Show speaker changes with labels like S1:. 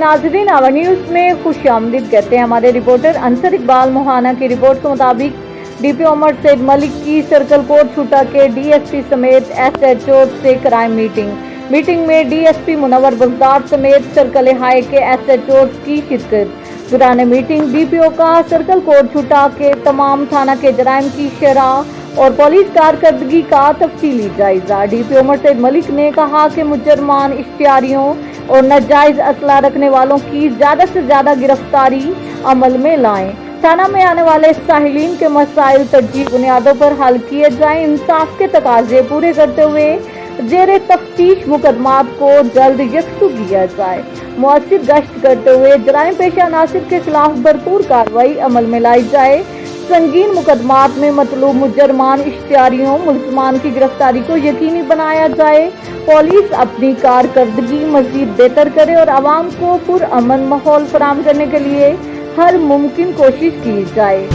S1: नाजरीन, our news में खुश आमदीद कहते हैं हमारे रिपोर्टर अंसर इकबाल मोहाना की रिपोर्ट के मुताबिक डीपी उमर सैयद मलिक की सर्कल कोर्ट छुटा के डीएसपी समेत एसएचओ से कराई मीटिंग में डीएसपी मुनव्वर बगदाद समेत सर्कल हाई के एसएचओ की शिरकत। दौरान मीटिंग डीपीओ का सर्कल कोर्ट छुटा के तमाम थाना के जराइम की शरह और पुलिस कारकर्दगी का तफसीली जायजा। डीपी उमर सैयद मलिक ने कहा कि मुजरमान, इश्तिहारियों और नाजायज असला रखने वालों की ज्यादा से ज्यादा गिरफ्तारी अमल में लाएं। थाना में आने वाले साहिलीन के मसाइल तरजीह बुनियादों पर हल किए जाएं। इंसाफ के तकाजे पूरे करते हुए जेरे तफ्तीश मुकदमात को जल्द यकसू किया जाए। मुअस्सिर गश्त करते हुए जराइम पेशा अनासिर के खिलाफ भरपूर कार्रवाई अमल में लाई जाए। संगीन मुकदमात में मतलूब मुजरमान, इश्तिहारियों, मुल्ज़मान की गिरफ्तारी को यकीनी बनाया जाए। पुलिस अपनी कारकर्दगी मजीद बेहतर करे और आवाम को पुरअमन माहौल फराहम करने के लिए हर मुमकिन कोशिश की जाए।